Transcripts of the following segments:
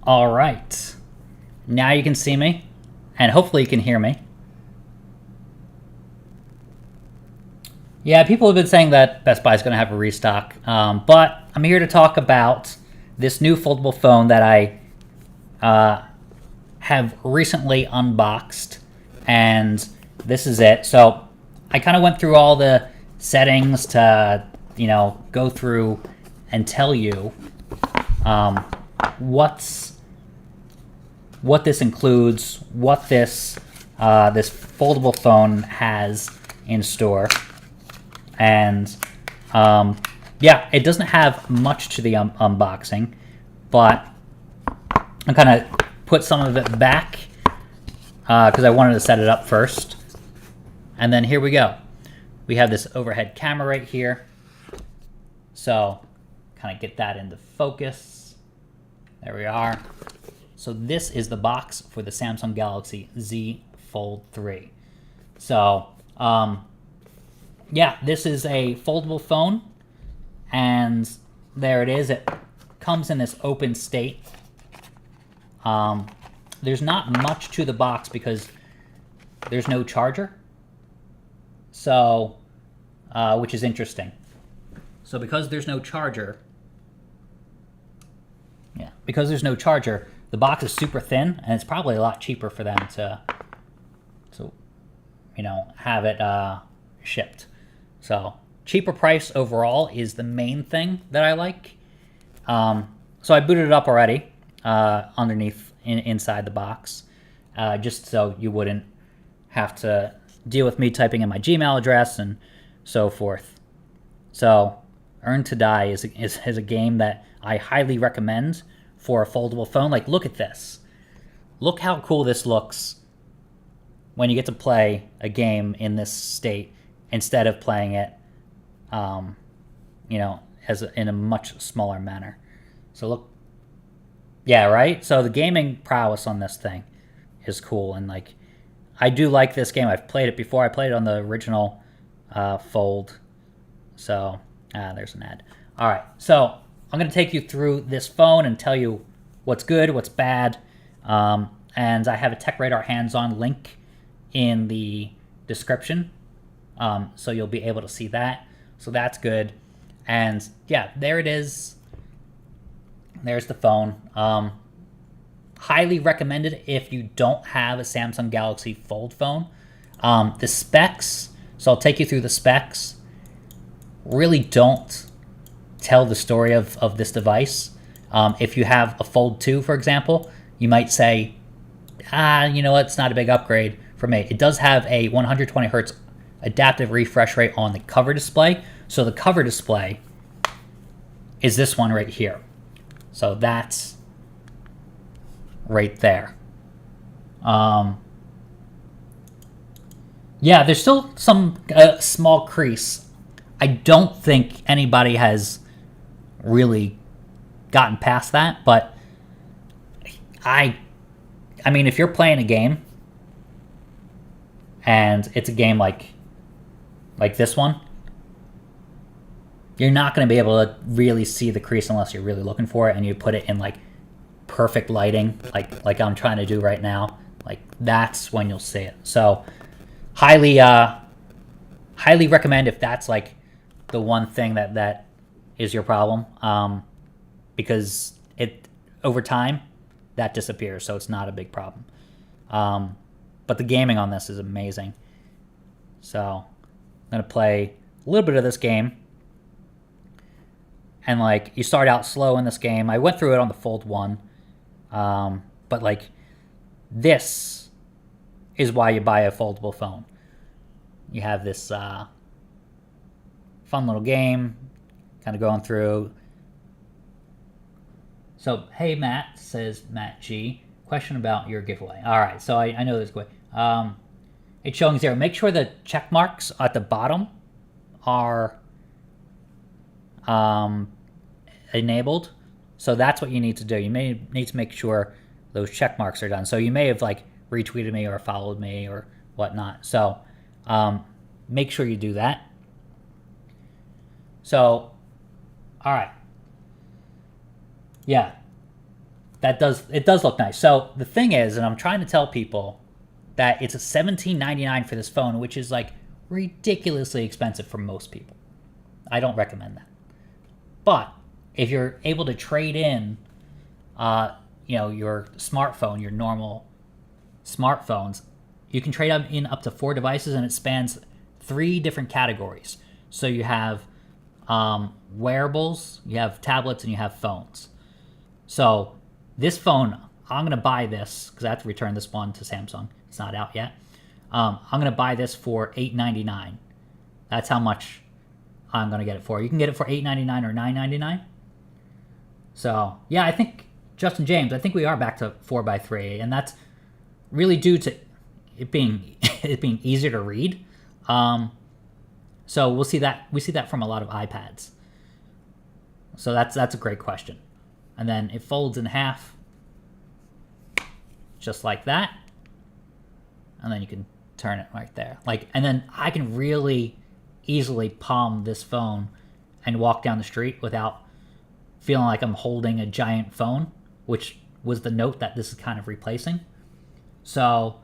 All right. Now you can see me, and hopefully you can hear me. Yeah, people have been saying that Best Buy is going to have a restock, but I'm here to talk about this new foldable phone that I have recently unboxed, and this is it. So I kind of went through all the settings to, go through and tell you what this includes, what this foldable phone has in store. And yeah, it doesn't have much to the unboxing, but I kind of put some of it back because I wanted to set it up first. And then here we go. We have this overhead camera right here. So kind of get that into focus. There we are. So this is the box for the Samsung Galaxy Z Fold 3. So yeah, this is a foldable phone, and there it is. It comes in this open state. There's not much to the box because there's no charger, so which is interesting. So because there's no charger, the box is super thin, and it's probably a lot cheaper for them to have it shipped. So cheaper price overall is the main thing that I like. So I booted it up already underneath inside the box, just so you wouldn't have to deal with me typing in my Gmail address and so forth. So Earn to Die is a game that I highly recommend for a foldable phone. Like, look at this. Look how cool this looks when you get to play a game in this state instead of playing it, in a much smaller manner. So look, yeah, right? So the gaming prowess on this thing is cool, and I do like this game. I've played it before. I played it on the original Fold. So there's an ad. All right, so I'm going to take you through this phone and tell you what's good, what's bad, and I have a Tech Radar hands-on link in the description, so you'll be able to see that. So that's good. And yeah, there it is. There's the phone. Highly recommended if you don't have a Samsung Galaxy Fold phone. The specs, so I'll take you through the specs, really don't tell the story of this device. If you have a Fold 2, for example, you might say, it's not a big upgrade for me. It does have a 120 hertz adaptive refresh rate on the cover display. So the cover display is this one right here. So that's right there. Yeah, there's still some small crease. I don't think anybody has really gotten past that, but I mean, if you're playing a game and it's a game like this one, you're not going to be able to really see the crease unless you're really looking for it and you put it in perfect lighting, like I'm trying to do right now. That's when you'll see it. So highly recommend if that's the one thing that is your problem, because it over time that disappears, so it's not a big problem. But the gaming on this is amazing. So I'm going to play a little bit of this game. And you start out slow in this game. I went through it on the Fold 1. But this is why you buy a foldable phone. You have this fun little game kind of going through. So, hey Matt, says Matt G. Question about your giveaway. All right, so I know this way. It's showing 0. Make sure the check marks at the bottom are enabled. So that's what you need to do. You may need to make sure those check marks are done. So you may have retweeted me or followed me or whatnot. So make sure you do that. So, all right. Yeah, it does look nice. So the thing is, and I'm trying to tell people that it's a $17.99 for this phone, which is like ridiculously expensive for most people. I don't recommend that. But if you're able to trade in, your smartphone, your normal smartphones, you can trade in up to 4 devices, and it spans 3 different categories. So you have wearables, you have tablets, and you have phones. So this phone, I'm going to buy this because I have to return this one to Samsung. It's not out yet. I'm going to buy this for $8.99. That's how much I'm going to get it for. You can get it for $8.99 or $9.99. So, yeah, I think, Justin James, I think we are back to 4x3, and that's really due to it being easier to read. So we'll see that. We see that from a lot of iPads. So that's a great question. And then it folds in half, just like that. And then you can turn it right there. And then I can really easily palm this phone and walk down the street without feeling like I'm holding a giant phone, which was the Note that this is kind of replacing. So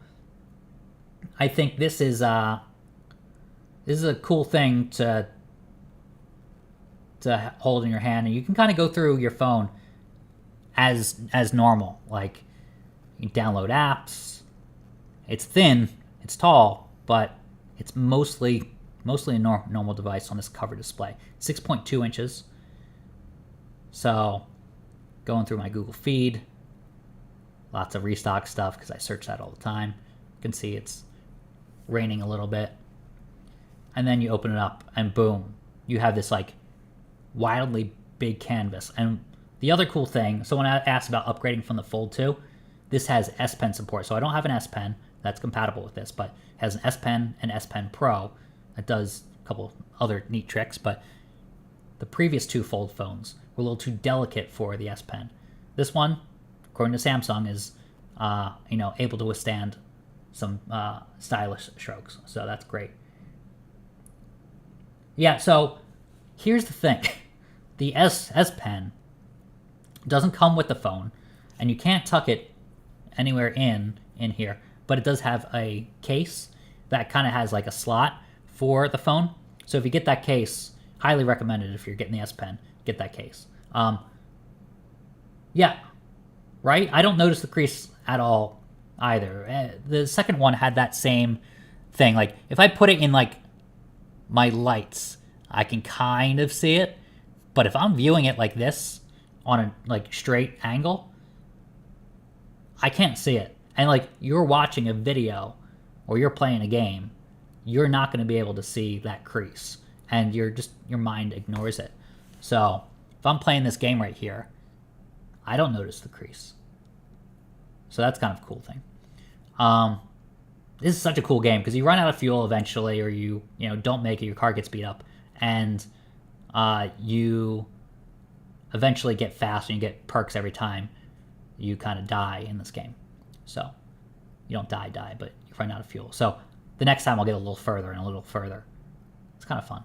I think this is a cool thing to hold in your hand, and you can kind of go through your phone as normal. Like, you can download apps. It's thin, it's tall, but it's mostly a normal device on this cover display. 6.2 inches. So, going through my Google feed, lots of restock stuff because I search that all the time. You can see it's raining a little bit. And then you open it up, and boom, you have this like wildly big canvas. And the other cool thing, so when I asked about upgrading from the Fold 2, this has S Pen support. So I don't have an S Pen that's compatible with this, but it has an S Pen and S Pen Pro that does a couple other neat tricks. But the previous 2 Fold phones were a little too delicate for the S Pen. This one, according to Samsung, is able to withstand some stylish strokes. So that's great. Yeah, so here's the thing. The S Pen doesn't come with the phone, and you can't tuck it anywhere in here, but it does have a case that kind of has like a slot for the phone. So if you get that case, highly recommended if you're getting the S Pen, get that case. Yeah, right? I don't notice the crease at all either. The second one had that same thing. Like, if I put it in like my lights, I can kind of see it, but if I'm viewing it like this on a like straight angle, I can't see it. And like, you're watching a video or you're playing a game, you're not going to be able to see that crease, and your mind ignores it. So if I'm playing this game right here, I don't notice the crease. So that's kind of a cool thing. This is such a cool game because you run out of fuel eventually, or you don't make it, your car gets beat up, and you eventually get fast and you get perks every time you kind of die in this game. So you don't die, but you run out of fuel. So the next time I'll get a little further and a little further. It's kind of fun.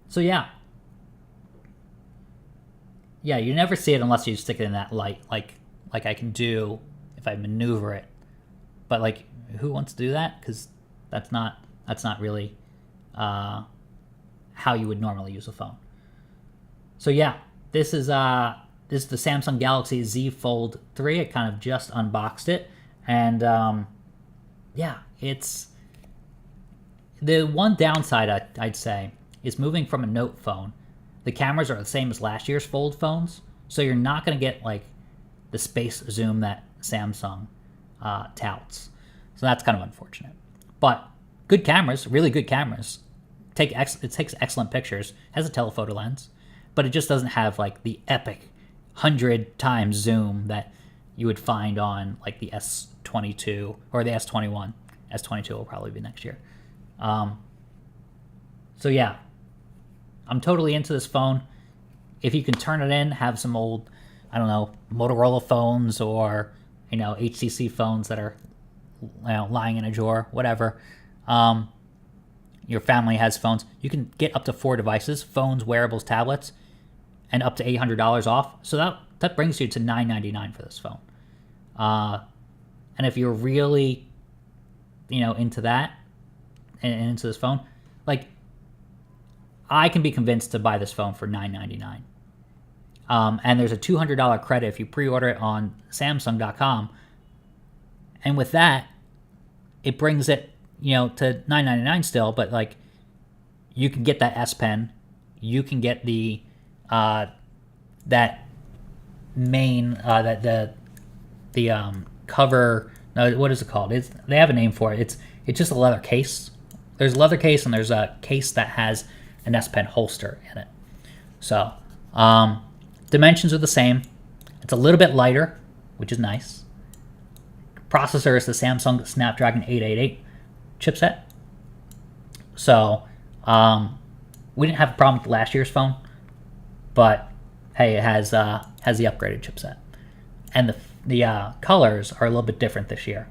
So yeah, you never see it unless you stick it in that light, like I can do if I maneuver it. But like, who wants to do that? Because that's not really how you would normally use a phone. So yeah, this is the Samsung Galaxy Z Fold 3. I kind of just unboxed it, and it's the one downside I'd say is moving from a Note phone. The cameras are the same as last year's Fold phones, so you're not going to get like the space zoom that Samsung touts. So that's kind of unfortunate. But good cameras, really good cameras. It takes excellent pictures. Has a telephoto lens, but it just doesn't have like the epic 100 times zoom that you would find on like the S22 or the S21. S22 will probably be next year. So yeah, I'm totally into this phone. If you can turn it in, have some old, I don't know, Motorola phones or, HTC phones that are, lying in a drawer, whatever. Your family has phones. You can get up to 4 devices, phones, wearables, tablets, and up to $800 off. So that brings you to $999 for this phone. And if you're really, into that and into this phone, like, I can be convinced to buy this phone for $999. And there's a $200 credit if you pre-order it on Samsung.com. And with that, it brings it, to $999 still, but like, you can get that S Pen, you can get the that main the cover. What is it called? They have a name for it. It's just a leather case. There's a leather case and there's a case that has an S Pen holster in it. So dimensions are the same. It's a little bit lighter, which is nice. Processor is the Samsung Snapdragon 888 chipset. So we didn't have a problem with last year's phone, but hey, it has the upgraded chipset, and the colors are a little bit different this year.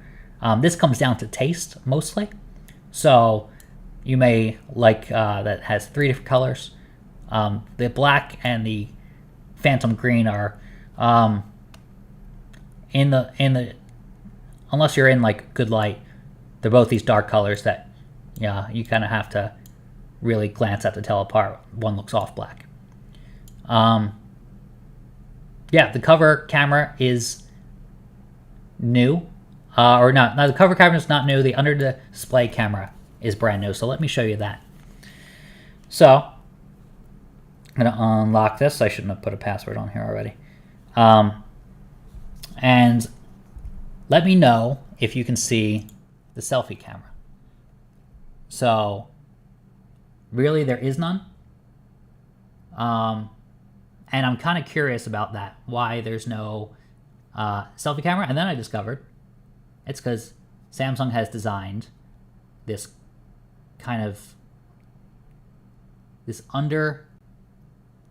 This comes down to taste mostly. So you may like that has 3 different colors. The black and the Phantom Green are in the unless you're in like good light, they're both these dark colors that you kind of have to really glance at to tell apart. One looks off black. The cover camera is new. Or not. No, the cover camera is not new. The under display camera is brand new. So let me show you that. So I'm going to unlock this. I shouldn't have put a password on here already. And let me know if you can see the selfie camera. So really there is none. And I'm kind of curious about that, why there's no selfie camera. And then I discovered it's because Samsung has designed this kind of under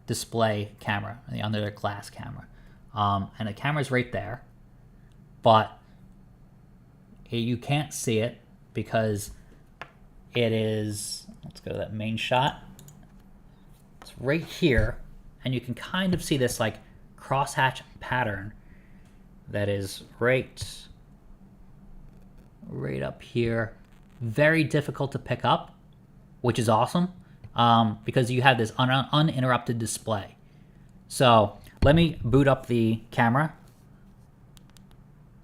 display camera, the under the glass camera. And the camera's right there, but you can't see it because it is, let's go to that main shot. It's right here, and you can kind of see this like crosshatch pattern that is right up here. Very difficult to pick up, which is awesome, because you have this uninterrupted display. So let me boot up the camera.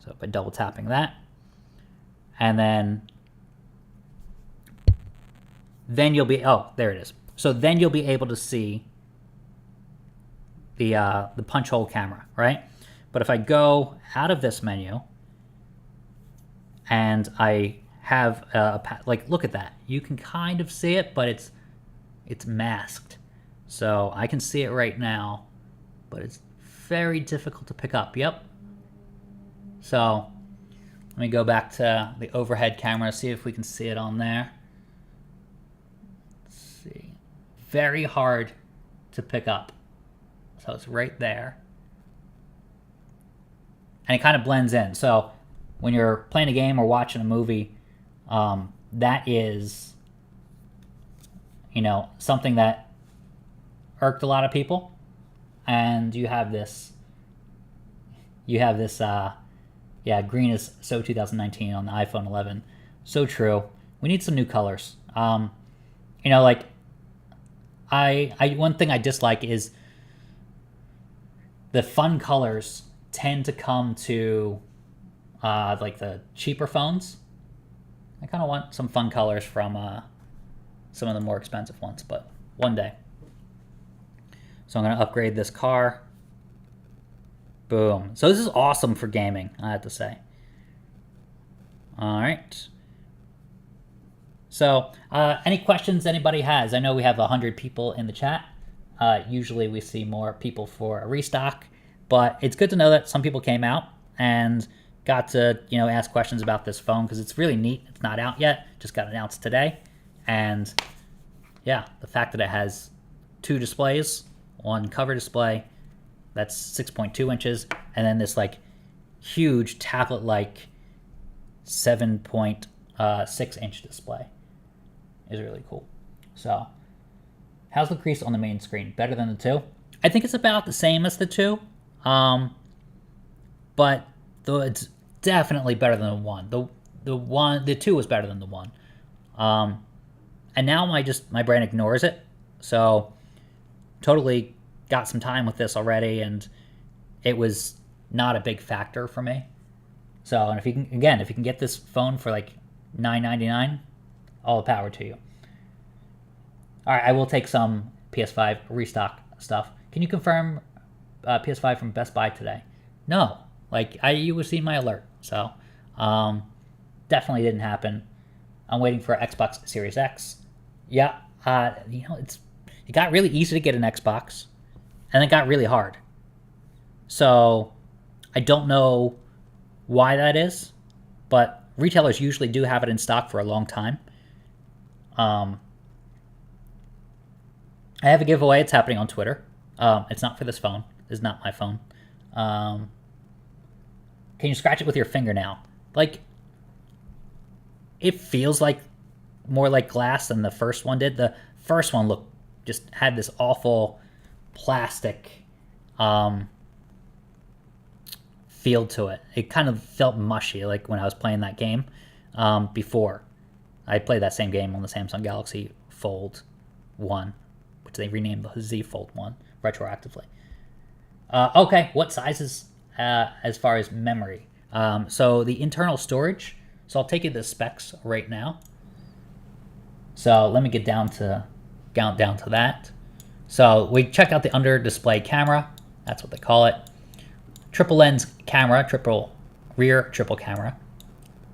So by double tapping that, and then you'll be, oh, there it is. So then you'll be able to see the punch hole camera, right? But if I go out of this menu and I have like, look at that. You can kind of see it, but it's masked. So I can see it right now, but it's very difficult to pick up. Yep. So let me go back to the overhead camera, see if we can see it on there. Let's see. Very hard to pick up. So it's right there. And it kind of blends in. So when you're playing a game or watching a movie, that is, something that irked a lot of people. And you have this, green is so 2019 on the iPhone 11. So true. We need some new colors. One thing I dislike is the fun colors tend to come to like the cheaper phones. I kind of want some fun colors from some of the more expensive ones, but one day. So I'm going to upgrade this car. Boom. So this is awesome for gaming, I have to say. All right. So any questions anybody has? I know we have 100 people in the chat. Usually we see more people for a restock, but it's good to know that some people came out and got to ask questions about this phone, because it's really neat. It's not out yet, just got announced today. And yeah, the fact that it has 2 displays, one cover display that's 6.2 inches, and then this like huge tablet-like 7.6 inch display is really cool. So how's the crease on the main screen? Better than the 2? I think it's about the same as the 2, but it's definitely better than the 1. The 2 was better than the 1, and now my brain ignores it. So totally got some time with this already, and it was not a big factor for me. So, and if you can get this phone for like $9.99, all the power to you. All right, I will take some PS5 restock stuff. Can you confirm PS5 from Best Buy today? No, you would see my alert. So, definitely didn't happen. I'm waiting for Xbox Series X. Yeah, it got really easy to get an Xbox, and it got really hard. So, I don't know why that is, but retailers usually do have it in stock for a long time. I have a giveaway. It's happening on Twitter. It's not for this phone. This is not my phone. Can you scratch it with your fingernail? It feels like more like glass than the first one did. The first one had this awful plastic feel to it. It kind of felt mushy, like when I was playing that game before. I played that same game on the Samsung Galaxy Fold 1, which they renamed the Z Fold 1 retroactively. Okay, what sizes as far as memory? So the internal storage, so I'll take you to the specs right now. So let me get down to that. So we checked out the under display camera. That's what they call it. Triple lens camera, triple rear, triple camera.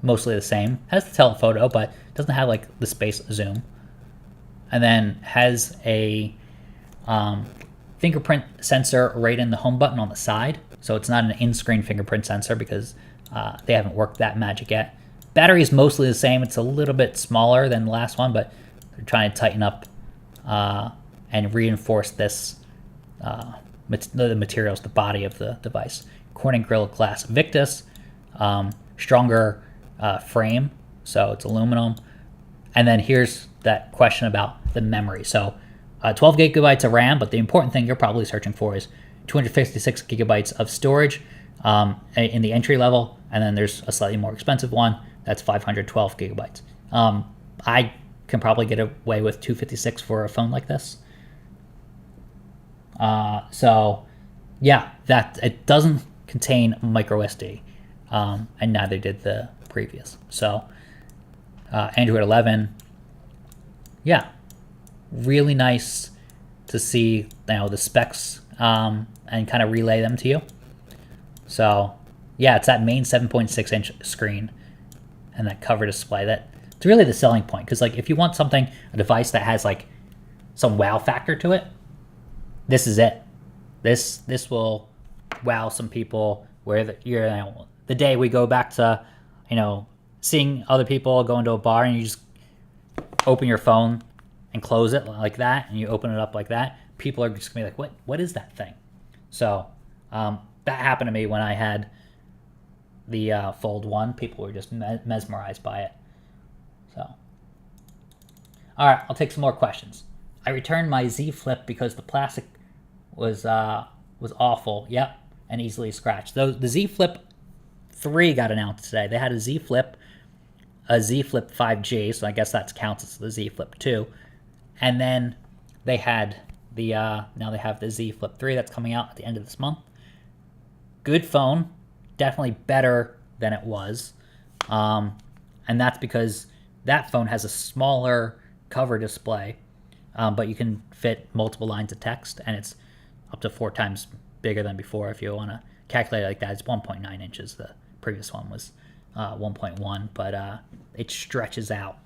Mostly the same. Has the telephoto, but doesn't have the space zoom. And then has a fingerprint sensor right in the home button on the side. So it's not an in-screen fingerprint sensor because they haven't worked that magic yet. Battery is mostly the same. It's a little bit smaller than the last one, but they're trying to tighten up and reinforce this the materials, the body of the device. Corning Gorilla Glass Victus, stronger frame, so it's aluminum. And then here's that question about the memory. So 12 gigabytes of RAM, but the important thing you're probably searching for is 256 gigabytes of storage in the entry level, and then there's a slightly more expensive one that's 512 gigabytes. I can probably get away with 256 for a phone like this. So yeah, that it doesn't contain micro SD, and neither did the previous. So Android 11, yeah, really nice to see the specs and kind of relay them to you. So yeah, it's that main 7.6 inch screen and that cover display. It's really the selling point, because if you want a device that has some wow factor to it, this is it. This will wow some people. Where the day we go back to seeing other people go into a bar and you just open your phone and close it like that, and you open it up like that, people are just gonna be like, what is that thing? So that happened to me when I had the Fold 1. People were just mesmerized by it. So all right, I'll take some more questions. I returned my Z Flip because the plastic was awful. Yep, and easily scratched. The Z Flip 3 got announced today. They had a Z Flip 5G, so I guess that counts as the Z Flip 2. And then they had now they have the Z Flip 3 that's coming out at the end of this month. Good phone, definitely better than it was. And that's because that phone has a smaller cover display, but you can fit multiple lines of text, and it's up to 4 times bigger than before. If you want to calculate it like that, it's 1.9 inches. The previous one was 1.1, but it stretches out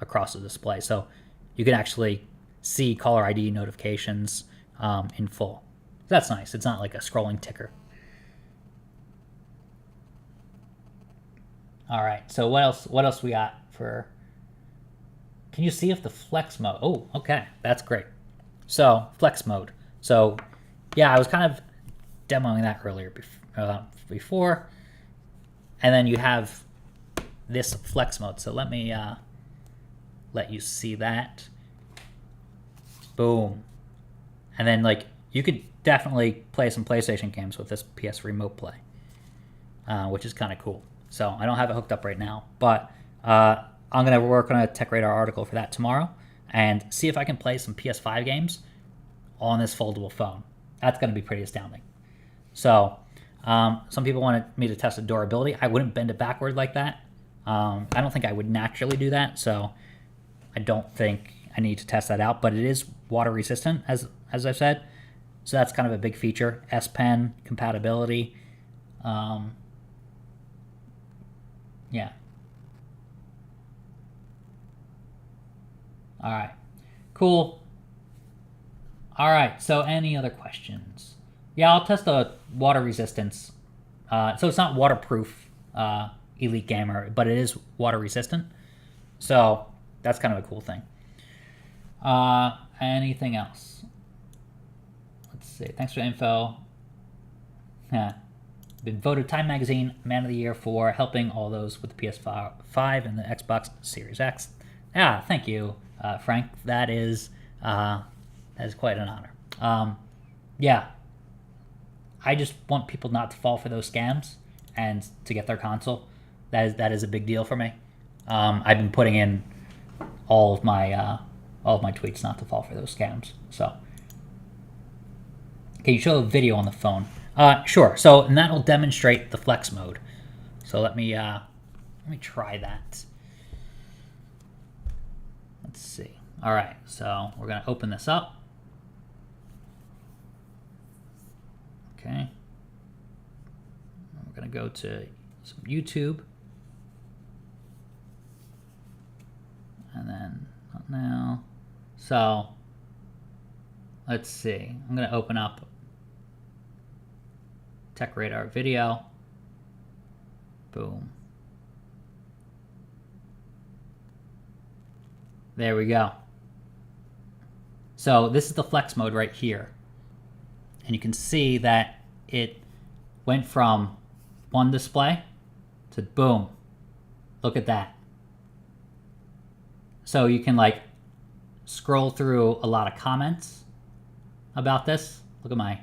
across the display. So you can actually see caller ID notifications in full. That's nice. It's not like a scrolling ticker. All right, so what else we got for... Can you see if the flex mode... Oh, okay, that's great. So, flex mode. So, yeah, I was kind of demoing that earlier before. And then you have this flex mode. So let me let you see that. Boom. And then like you could definitely play some PlayStation games with this PS Remote Play, which is kind of cool. So I don't have it hooked up right now, but I'm gonna work on a Tech Radar article for that tomorrow and see if I can play some PS5 games on this foldable phone. That's gonna be pretty astounding. So some people wanted me to test the durability. I wouldn't bend it backward like that. I don't think I would naturally do that, so I don't think I need to test that out. But it is water resistant, as I've said, so that's kind of a big feature. S Pen compatibility. Yeah. All right. Cool. All right. So any other questions? Yeah, I'll test the water resistance. So it's not waterproof, Elite Gamer, but it is water resistant. So that's kind of a cool thing. Anything else? Let's see. Thanks for the info. Yeah. Been voted Time Magazine Man of the Year for helping all those with the PS5 and the Xbox Series X. Yeah, thank you, Frank. That is quite an honor. Yeah. I just want people not to fall for those scams and to get their console. That is a big deal for me. I've been putting in all of my tweets not to fall for those scams. So, can you show a video on the phone? Sure. So, and that'll demonstrate the flex mode. So let me try that. Let's see. All right. So we're gonna open this up. Okay. We're going to go to some YouTube. And then, not now. So, let's see. I'm going to open up Tech Radar video. Boom. There we go. So, this is the flex mode right here. And you can see that it went from one display to boom. Look at that. So you can like scroll through a lot of comments about this. Look at my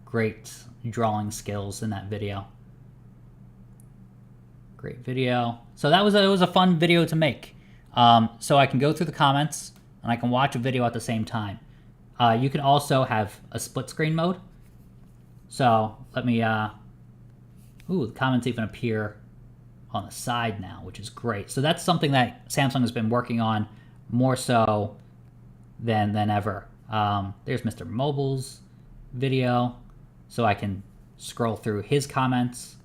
great drawing skills in that video. Great video. So it was a fun video to make. So I can go through the comments and I can watch a video at the same time. You can also have a split screen mode. So let me, the comments even appear on the side now, which is great. So that's something that Samsung has been working on more so than ever. There's Mr. Mobile's video. So I can scroll through his comments.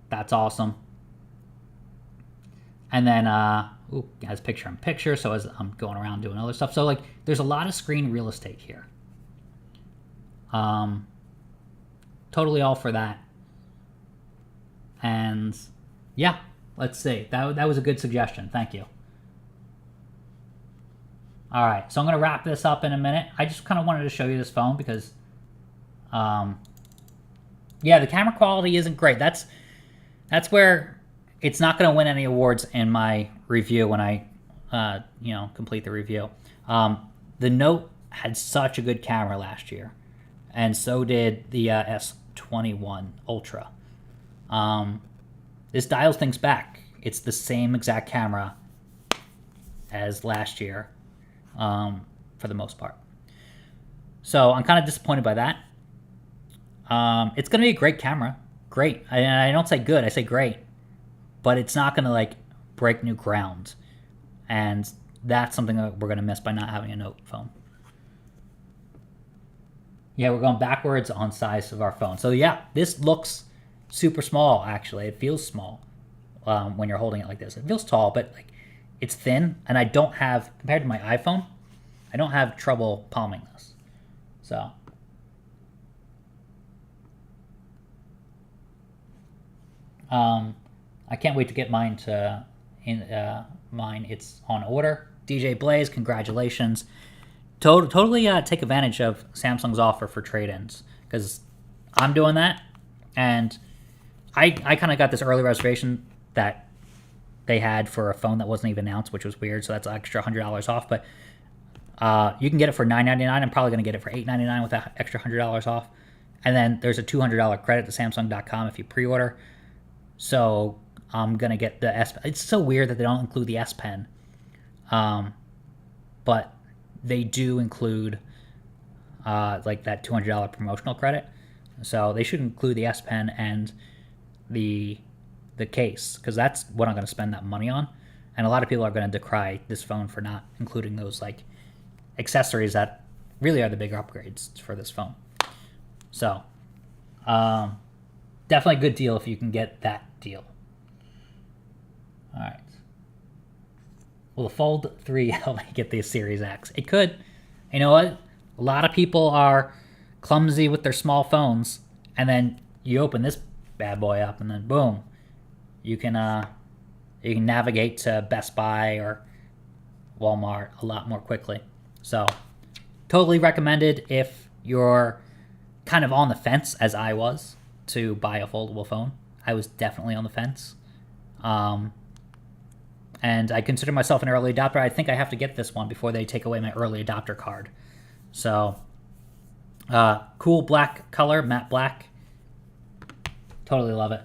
That's awesome. And then, it has picture in picture, so as I'm going around doing other stuff. So, like, there's a lot of screen real estate here. Totally all for that. And, yeah, let's see. That was a good suggestion. Thank you. All right, so I'm going to wrap this up in a minute. I just kind of wanted to show you this phone because, yeah, the camera quality isn't great. That's where it's not going to win any awards in my review when I, complete the review. The Note had such a good camera last year, and so did the S21 Ultra. This dials things back. It's the same exact camera as last year, for the most part. So I'm kind of disappointed by that. It's going to be a great camera. Great. I don't say good, I say great. But it's not going to, like, break new ground. And that's something that we're going to miss by not having a Note phone. Yeah, we're going backwards on size of our phone. So, yeah, this looks super small, actually. It feels small when you're holding it like this. It feels tall, but, like, it's thin. And I don't have, compared to my iPhone, I don't have trouble palming this. So, I can't wait to get mine mine. It's on order. DJ Blaze, congratulations. Totally take advantage of Samsung's offer for trade-ins, because I'm doing that, and I kind of got this early reservation that they had for a phone that wasn't even announced, which was weird, so that's an extra $100 off, but You can get it for $9.99. I'm probably going to get it for $8.99 with that extra $100 off. And then there's a $200 credit to Samsung.com if you pre-order. So I'm going to get the S Pen. It's so weird that they don't include the S Pen. But they do include like that $200 promotional credit. So they should include the S Pen and the case, because that's what I'm going to spend that money on. And a lot of people are going to decry this phone for not including those like accessories that really are the bigger upgrades for this phone. So definitely a good deal if you can get that deal. All right. Will the Fold 3 help me get the Series X? It could. You know what? A lot of people are clumsy with their small phones, and then you open this bad boy up, and then boom, you can navigate to Best Buy or Walmart a lot more quickly. So totally recommended if you're kind of on the fence, as I was, to buy a foldable phone. I was definitely on the fence. And I consider myself an early adopter. I think I have to get this one before they take away my early adopter card. So, cool black color, matte black. Totally love it.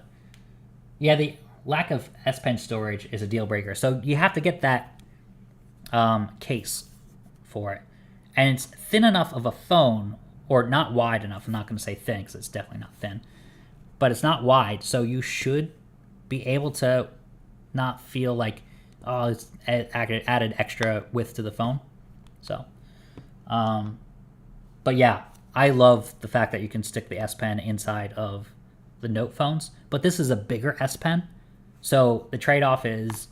Yeah, the lack of S Pen storage is a deal breaker. So you have to get that case for it. And it's thin enough of a phone, or not wide enough. I'm not going to say thin, because it's definitely not thin. But it's not wide, so you should be able to not feel like, oh, it's added extra width to the phone. So, but yeah, I love the fact that you can stick the S Pen inside of the Note phones. But this is a bigger S Pen, so the trade-off is,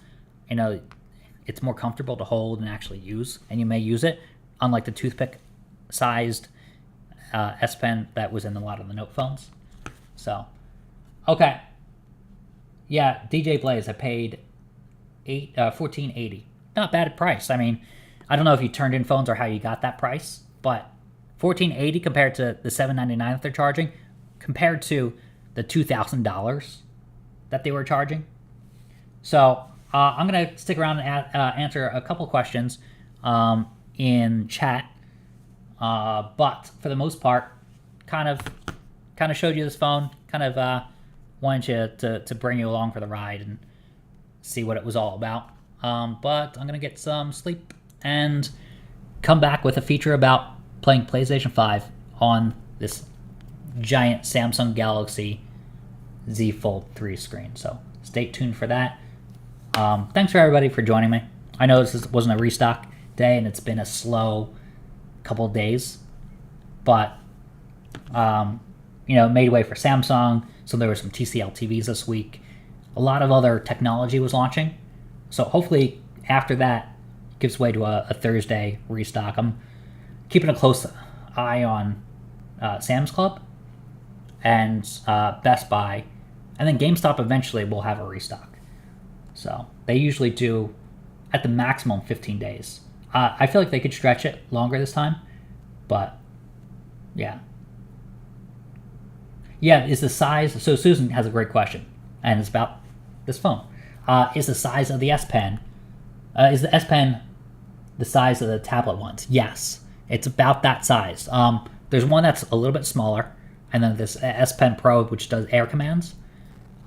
it's more comfortable to hold and actually use, and you may use it, unlike the toothpick-sized S Pen that was in a lot of the Note phones. So, okay. Yeah, DJ Blaze, I paid $14.80. Not bad at price. I mean, I don't know if you turned in phones or how you got that price, but $14.80 compared to the $7.99 that they're charging, compared to the $2,000 that they were charging. So I'm going to stick around and answer a couple questions in chat. But for the most part, kind of showed you this phone, kind of wanted you to bring you along for the ride and see what it was all about. But I'm going to get some sleep and come back with a feature about playing PlayStation 5 on this giant Samsung Galaxy Z Fold 3 screen. So stay tuned for that. Thanks for everybody for joining me. I know this wasn't a restock day and it's been a slow couple of days, but made way for Samsung. So there were some TCL TVs this week. A lot of other technology was launching. So hopefully after that gives way to a Thursday restock. I'm keeping a close eye on Sam's Club and Best Buy. And then GameStop eventually will have a restock. So they usually do at the maximum 15 days. I feel like they could stretch it longer this time. But yeah. Yeah, is the size... So Susan has a great question. And it's about this phone. Is the size of the S Pen... is the S Pen the size of the tablet ones? Yes. It's about that size. There's one that's a little bit smaller. And then this S Pen Pro, which does air commands.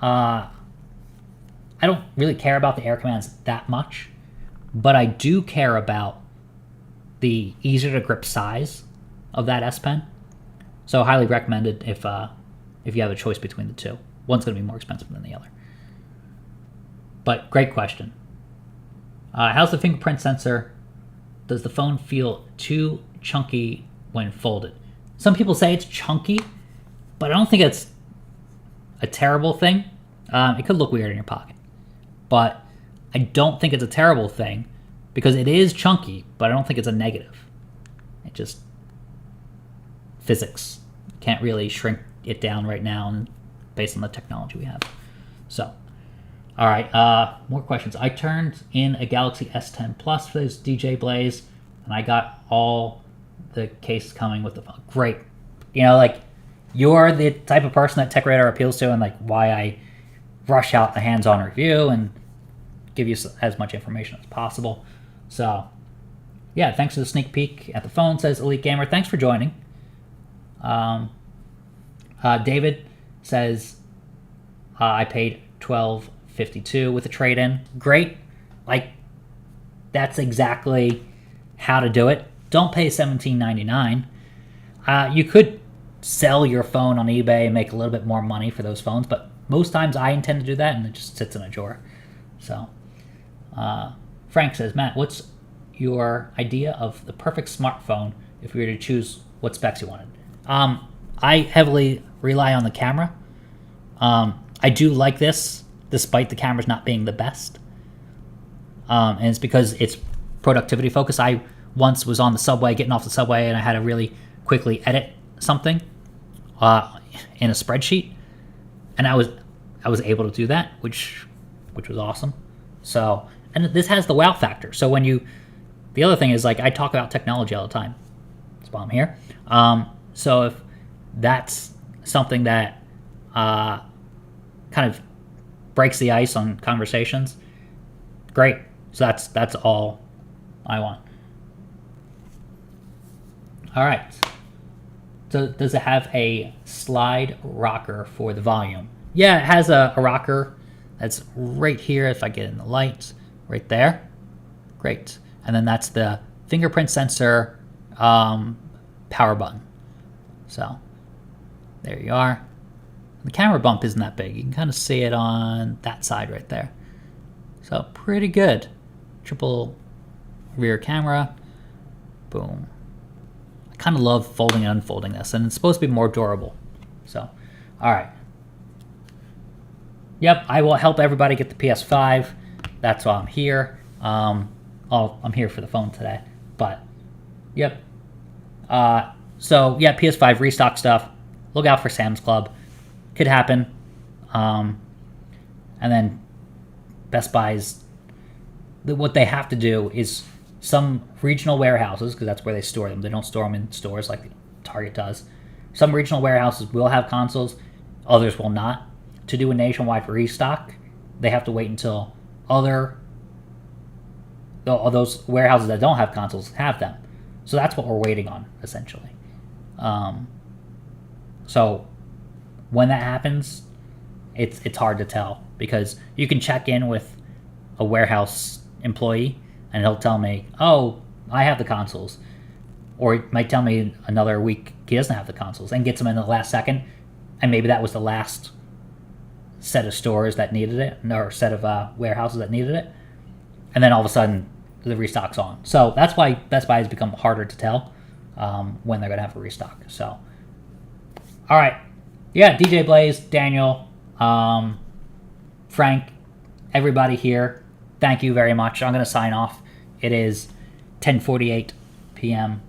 I don't really care about the air commands that much. But I do care about the easier to grip size of that S Pen. So highly recommended if you have a choice between the two. One's going to be more expensive than the other. But great question. How's the fingerprint sensor? Does the phone feel too chunky when folded? Some people say it's chunky, but I don't think it's a terrible thing. It could look weird in your pocket. But I don't think it's a terrible thing because it is chunky, but I don't think it's a negative. It just... physics. Can't really shrink it down right now based on the technology we have. So, all right, more questions. I turned in a Galaxy S10 Plus for this DJ Blaze, and I got all the cases coming with the phone. Great. You're the type of person that Tech Radar appeals to, and why I rush out the hands-on review and give you as much information as possible. So, Yeah, thanks for the sneak peek at the phone, says Elite Gamer. Thanks for joining. David says, I paid $12.52 with a trade-in. Great. Like, that's exactly how to do it. Don't pay $17.99. You could sell your phone on eBay and make a little bit more money for those phones, but most times I intend to do that and it just sits in a drawer. So, Frank says, Matt, what's your idea of the perfect smartphone if you were to choose what specs you wanted? I heavily rely on the camera. I do like this, despite the cameras not being the best. And it's because it's productivity focused. I once was on the subway, getting off the subway, and I had to really quickly edit something in a spreadsheet, and I was able to do that, which was awesome. So, and this has the wow factor. So the other thing is, like, I talk about technology all the time. That's why I'm here. So if that's something that kind of breaks the ice on conversations, great. So that's all I want. All right. So does it have a slide rocker for the volume? Yeah, it has a rocker that's right here. If I get in the light, right there. Great. And then that's the fingerprint sensor power button. So there you are. The camera bump isn't that big. You can kind of see it on that side right there. So pretty good. Triple rear camera. Boom. I kind of love folding and unfolding this, and it's supposed to be more durable. So, all right. Yep, I will help everybody get the PS5. That's why I'm here. I'm here for the phone today. But, yep. So, yeah, PS5 restock stuff. Look out for Sam's Club. Could happen. And then Best Buy's, what they have to do is some regional warehouses, because that's where they store them. They don't store them in stores like Target does. Some regional warehouses will have consoles. Others will not. To do a nationwide restock, they have to wait until all those warehouses that don't have consoles have them. So that's what we're waiting on, essentially. So when that happens, it's hard to tell, because you can check in with a warehouse employee and he'll tell me, oh, I have the consoles. Or he might tell me another week he doesn't have the consoles and gets them in the last second. And maybe that was the last set of stores that needed it, or set of warehouses that needed it. And then all of a sudden, the restock's on. So that's why Best Buy has become harder to tell when they're going to have a restock. So, all right. Yeah, DJ Blaze, Daniel, Frank, everybody here, thank you very much. I'm going to sign off. It is 10:48 p.m.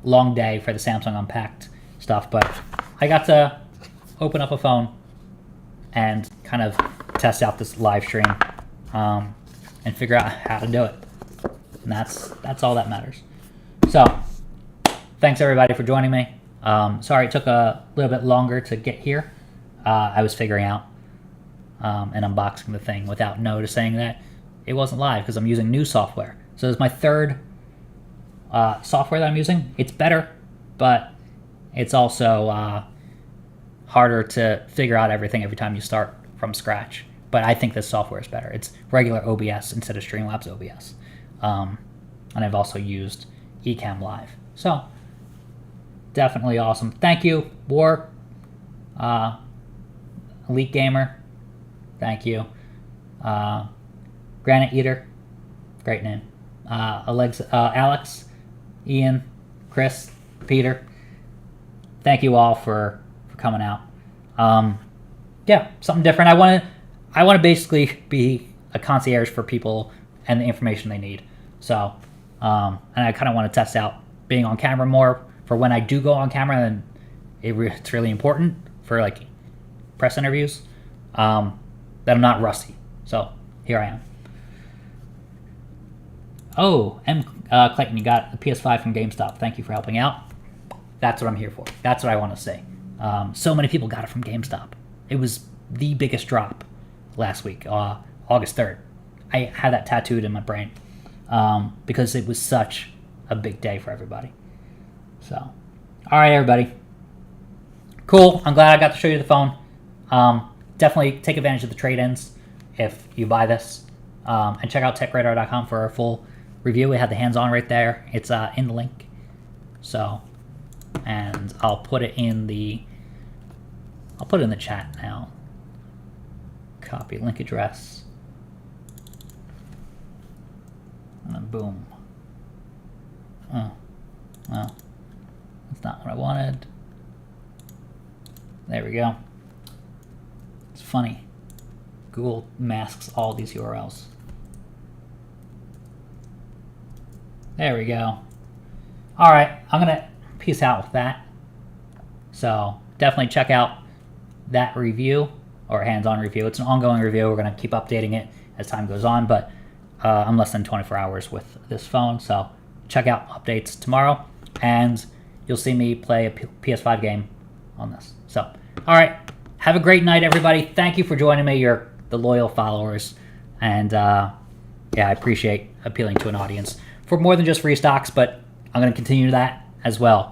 Long day for the Samsung Unpacked stuff, but I got to open up a phone and kind of test out this live stream and figure out how to do it. And that's all that matters. So, thanks everybody for joining me. Sorry it took a little bit longer to get here. I was figuring out and unboxing the thing without noticing that it wasn't live, because I'm using new software. So it's my third software that I'm using. It's better, but it's also harder to figure out everything every time you start from scratch. But I think this software is better. It's regular OBS instead of Streamlabs OBS. And I've also used Ecamm Live. So, definitely awesome. Thank you, War, Elite Gamer. Thank you. Granite Eater. Great name. Alex, Ian, Chris, Peter. Thank you all for coming out. Yeah, something different. I want to basically be a concierge for people and the information they need. So, and I kind of want to test out being on camera more for when I do go on camera, and it's really important for like press interviews, that I'm not rusty. So here I am. Oh, Clayton, you got the PS5 from GameStop. Thank you for helping out. That's what I'm here for. That's what I want to say. So many people got it from GameStop. It was the biggest drop last week, August 3rd. I had that tattooed in my brain because it was such a big day for everybody. So, all right, everybody. Cool. I'm glad I got to show you the phone. Definitely take advantage of the trade-ins if you buy this. And check out techradar.com for our full review. We have the hands-on right there. It's in the link. So, and I'll put it in the chat now. Copy link address. And then boom. Oh, well, that's not what I wanted. There we go. It's funny. Google masks all these URLs. There we go. All right, I'm gonna peace out with that. So definitely check out that review or hands-on review. It's an ongoing review. We're gonna keep updating it as time goes on, but I'm less than 24 hours with this phone, so check out updates tomorrow, and you'll see me play a PS5 game on this. So, all right, have a great night, everybody. Thank you for joining me. You're the loyal followers, and yeah, I appreciate appealing to an audience for more than just restocks, but I'm going to continue that as well.